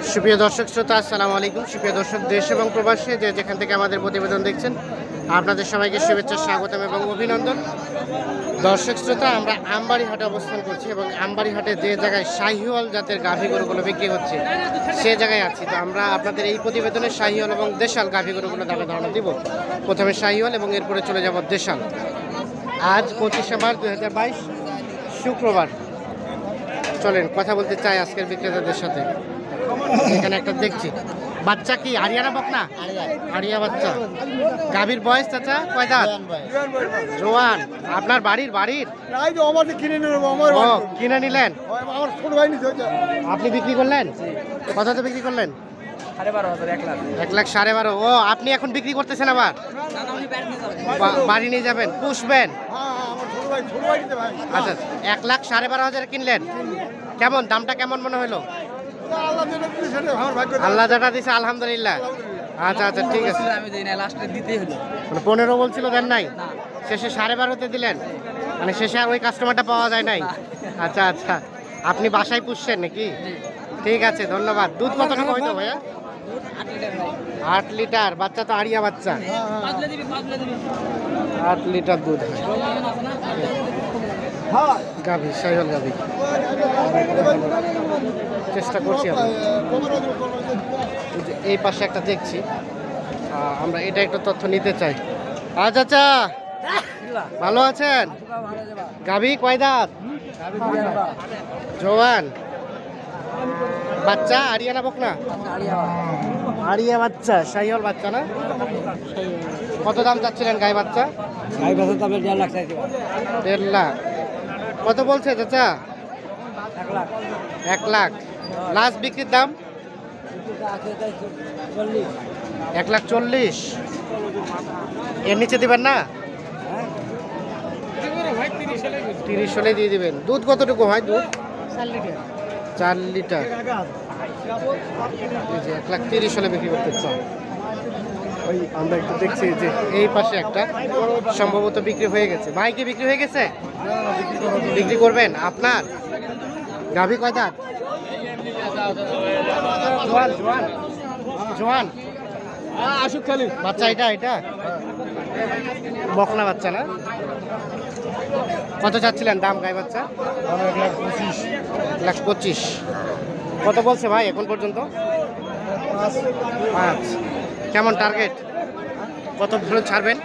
সুপ্রিয় দর্শক শ্রোতা, আসসালামু আলাইকুম। সুপ্রিয় দর্শক, দেশ এবং প্রবাসে যে যেখান থেকে আমাদের প্রতিবেদন দেখছেন, আপনাদের সবাইকে শুভেচ্ছা, স্বাগতম এবং অভিনন্দন। দর্শক শ্রোতা, আমরা আমবাড়ি হাটে অবস্থান করছি এবং আমবাড়ি হাটে যে জায়গায় শাহিওয়াল জাতের গাভী গরুগুলো বিক্রি হচ্ছে সে জায়গায় আছি। তো আমরা আপনাদের এই প্রতিবেদনে শাহিওয়াল এবং দেশাল গাভী গরুগুলো দামে ধারণা দিব। প্রথমে শাহিওয়াল এবং এরপরে চলে যাব দেশাল। আজ 25শে মার্চ 2022 শুক্রবার। চলেন কথা বলতে চাই আজকের বিক্রেতাদের সাথে। এখানে একটা দেখছি বাচ্চা, কি আরিয়ানা বকনা? আরিয়া বাচ্চা। গাভীর বয়স চাচা কয় দাঁত? জোয়ান। আপনার বাড়ির কিনে নিলেন? আপনি বিক্রি করলেন? কততে বিক্রি করলেন? 1,12,500। ও, আপনি এখন বিক্রি করতেছেন আবার? বাড়ি নিয়ে যাবেন, পুষবেন? আচ্ছা, 1,12,500 কিনলেন। কেমন দামটা, কেমন মনে হলো? আল্লাহ যেটা দিছে আলহামদুলিল্লাহ। আচ্ছা আচ্ছা, ঠিক আছে। মানে 15 বলছিল, দেন নাই? শেষে 12.5-তে দিলেন? মানে শেষে আর ওই কাস্টমারটা পাওয়া যায় নাই? আচ্ছা আচ্ছা, আপনি বাসায় পুষছেন নাকি? ঠিক আছে, ধন্যবাদ। দুধ কতটুকু হইতো ভাইয়া? 8 লিটার। বাচ্চা তো আরিয়া বাচ্চা। 8 লিটার দুধ গাভী, শাহিওয়াল গাভী। চেষ্টা করছি আমরা। এই পাশে একটা দেখছি, আমরা এটা একটু তথ্য নিতে চাই। আচ্ছা আচ্ছা, ভালো আছেন? গাভী কয় দাঁত? জওয়ান। বাচ্চা আরিয়ানা বকনা? আরিয়া বাচ্চা, শাহিওয়াল বাচ্চা না? কত দাম চাচ্ছিলেন গাই বাচ্চা? 1.5 লাখ। কত বলছে চাচা? 1 লাখ। লাস্ট বিক্রির দাম? 1,40,000। এর নিচে দিবেন না? 30 হলে দিয়ে দিবেন। দুধ কতটুকু হয়? দুধ 4 লিটার। 1,30,000 হলে বিক্রি করতে চান। ওই আমরা একটু দেখছি যে এই পাশে একটা সম্ভবত বিক্রি হয়ে গেছে। ভাই কি বিক্রি হয়ে গেছে? বিক্রি করবেন? আপনার গাভী কয় দাঁত? জোয়ান। আশুক খালি বাচ্চা। এটা বকনা বাচ্চা না? কত চাচ্ছিলেন দাম গাই বাচ্চা? 1,25,000। কত বলছে ভাই এখন পর্যন্ত? 5। কেমন টার্গেট? কত ভালো ছাড়বেন?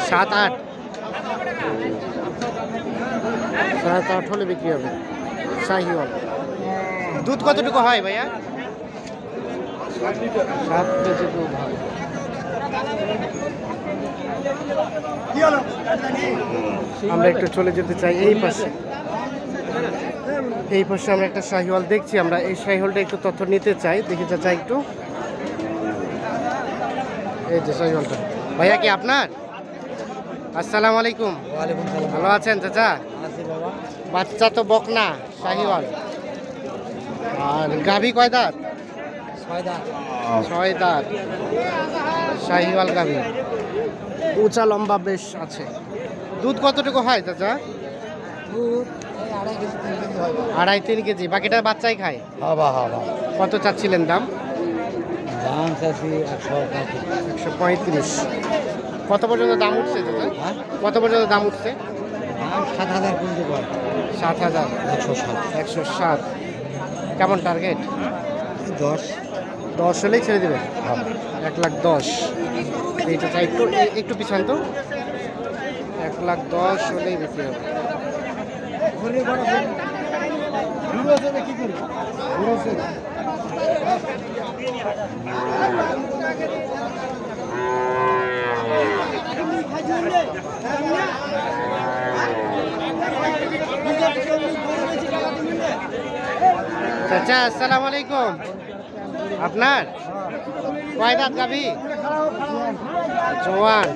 7-8 হলে বিক্রি হবে। শাহিওয়াল। দুধ কতটুকু হয় ভাইয়া? 7 কেজি দুধ হয়। আমরা একটু চলে যেতে চাই এই পাশে। আমরা একটা শাহিওয়াল দেখছি। আমরা এই শাহিওয়ালটা একটু তথ্য নিতে চাই। দেখি চাচা একটু। এই যে শাহিওয়ালটা। ভাইয়া কি আপনার? আসসালামু আলাইকুম। ভালো আছেন চাচা? বাচ্চা তো বকনা, শাহিওয়াল। আর গাভী কয় দাঁত? 6 দাঁত। শাহিওয়াল গাভী, উঁচা লম্বা বেশ আছে। দুধ কতটুকু হয় চাচা? 2.5-3 কেজি। বাকিটা বাচ্চাই খায়? কত চাচ্ছিলেন দাম? 135। কত পর্যন্ত দাম উঠছে চাচা? কত পর্যন্ত দাম উঠছে? 7,000। 107। কেমন টার্গেট? 10 হলেই ছেড়ে দেবেন? 1,10,000। এইটা চাই একটু পিছান তো। 1,10,000 হলেই বিক্রি হবে। চাচা আসসালামু আলাইকুম। আপনার কয় দাঁত গাভী? জোয়ান।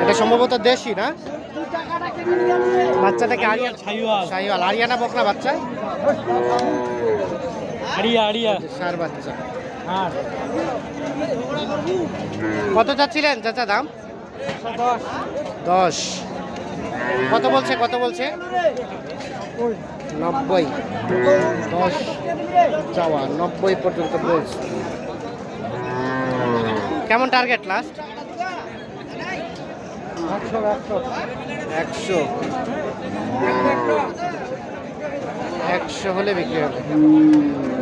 এটা সম্ভবত দেশি না? বাচ্চাটাকে শাহিওয়াল। আরিয়ানা বকনা বাচ্চা? সার বাচ্চা। কত চাচ্ছিলেন চাচা দাম? 10। কত বলছে 90 10 চাওয়া 90 পর্যন্ত বলছে। কেমন টার্গেট লাস্ট? 100 হলে বিক্রি হবে।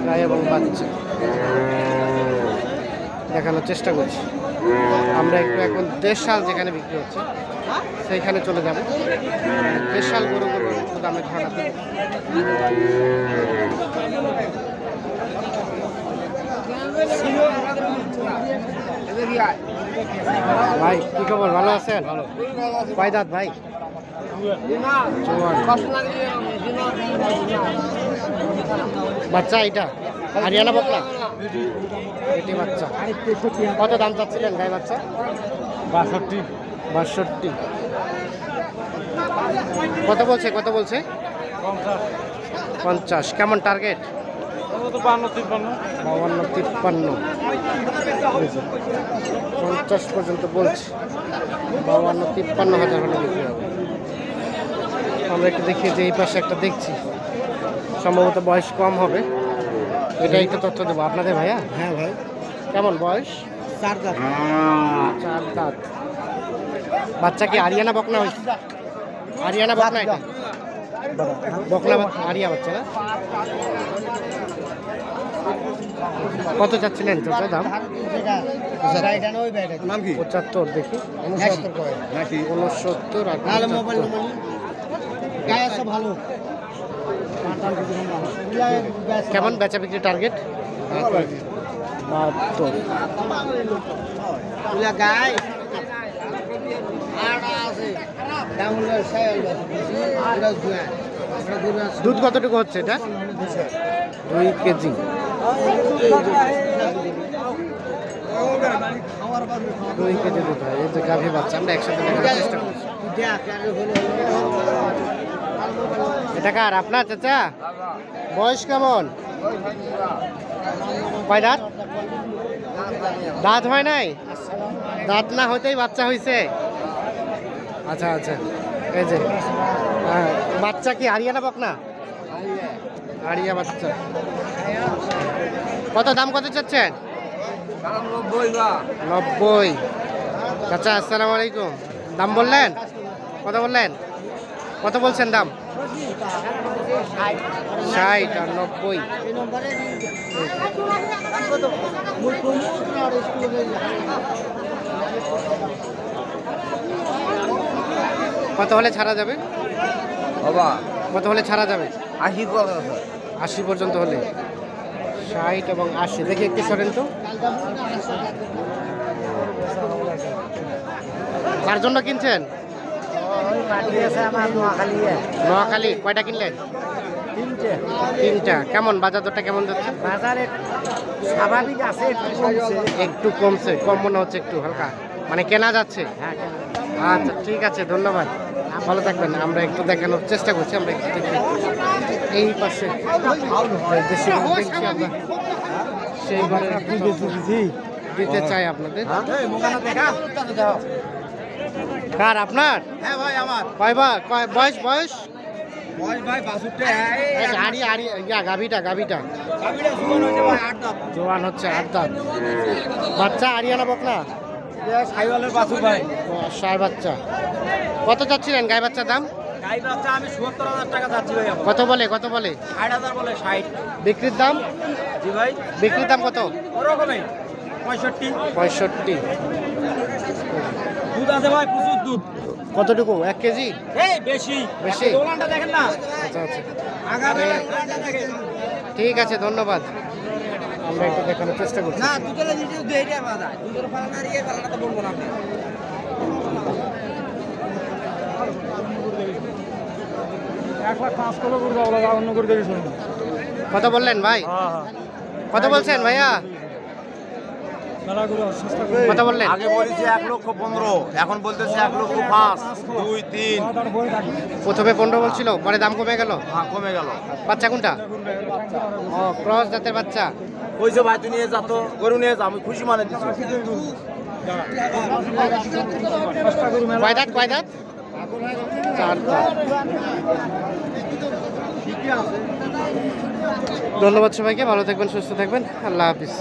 গাই এবং বাচ্চা দেখানোর চেষ্টা করছি আমরা একটু। এখন দেশাল যেখানে বিক্রি হচ্ছে সেইখানে চলে যাব। দেশাল গরুগুলো একটু দামে ধারণা দেব। ভাই কি খবর, ভালো আছেন? কয় দাঁত ভাই? বাচ্চা এটা হরিয়ানা বকলা এটি বাচ্চা। কত দাম চাচ্ছিলেন গাই বাচ্চা? 62। কত বলছে 50। কেমন টার্গেট? 52-53 50 পর্যন্ত বলছে। 52-53 হাজার হলে বিক্রি হবে। আমরা একটু দেখি যে এই পাশে একটা দেখছি, সম্ভবত বয়স কম হবে। এটা একটু তথ্য দেবো আপনাদের ভাইয়া। হ্যাঁ ভাই। কেমন বয়স? 4 দাঁত। 4 দাঁত। বাচ্চা কি আরিয়ানা বকনা হয়েছে? আরিয়ানা বকনা এটা বকনা আরিয়া বাচ্চা না? কত চাচ্ছিলেন চাচা দাম? 75 দেখি 69 আর কেমন বেচা বিক্রি টার্গেট? 72। দুধ কতটুকু হচ্ছে এটা? 2 কেজি। দুধ হয়। এই যে গাভী বাচ্চা আমরা একসাথে দেখার চেষ্টা করছি। এটা কার? আপনার চাচা? বয়স কেমন? কয় দাঁত? দাঁত হয় নাই? দাঁত না হইতেই বাচ্চা হয়েছে। আচ্ছা এই যে বাচ্চা কি আরিয়ানা বকনা? আরিয়া বাচ্চা। কত দাম কত চাচ্ছেন? 90। চাচা আসসালামু আলাইকুম। দাম বললেন? কত বললেন? কত বলছেন দাম? 60 আর 90। কত হলে ছাড়া যাবে? কত হলে ছাড়া যাবে? 80 পর্যন্ত হলে। 60 এবং 80। দেখি একটু সরেন তো। কার জন্য কিনছেন? নোয়াখালী। কয়টা কিনলেন? 3টা। কেমন বাজার দরটা কেমন যাচ্ছে? বাজারে স্বাভাবিক আছে, একটু কমছে। কম মনে হচ্ছে একটু হালকা, মানে কেনা যাচ্ছে। আচ্ছা ঠিক আছে, ধন্যবাদ, ভালো থাকবেন। আমরা একটু দেখানোর চেষ্টা করছি। আমরা একটু দেখি এই পাশে দেশি দেখছি আমরা, সেইবারে দিতে চাই আপনাদের। কার? আপনার? হ্যাঁ ভাই আমার। বয়স বয়স ভাই 62। গাভিটা জোয়ান হচ্ছে 8 দাঁত। বাচ্চা আরিয়ানা বকনা? সাইওয়ালের বাছুর ভাই। সার বাচ্চা। কত চাচ্ছিলেন গাই বাচ্চার দাম? গাই বাচ্চা আমি ৭৭,০০০ টাকা যাচ্ছি ভাই। কত বলে? ৬০,০০০ বলে। 60। বিক্রির দাম? জি ভাই। বিক্রির দাম কত? ওরকমই 65। দুধ আছে ভাই, প্রচুর দুধ। কতটুকু? 1 কেজি? বেশি। দোলানটা দেখেন না। আচ্ছা আগামী দেখেন। ঠিক আছে, ধন্যবাদ। আমরা একটু দেখানোর চেষ্টা করছি। না দুধের ভিডিও দেই রে বাবা। দুধের পালানা রিয়ে পালানা তো বলবো না আপনি। কত বললেন ভাই? কত বলছেন ভাইয়া? কত বললেন? আগে বলেছি 1,15,000, এখন বলতেছে 1,05,000, 2, 3। প্রথমে 15 বলছিল, পরে দাম কমে গেল। হ্যাঁ, কমে গেল। বাচ্চা কোনটা? ও, ক্রস জাতের বাচ্চা। কইছে ভাই তুই নিয়ে যা, তো গরু নিয়ে যা, আমি খুশি মানে দিচ্ছি। কয় দাঁত? 4 দাঁত। ধন্যবাদ সবাইকে, ভালো থাকবেন, সুস্থ থাকবেন, আল্লাহ হাফিজ।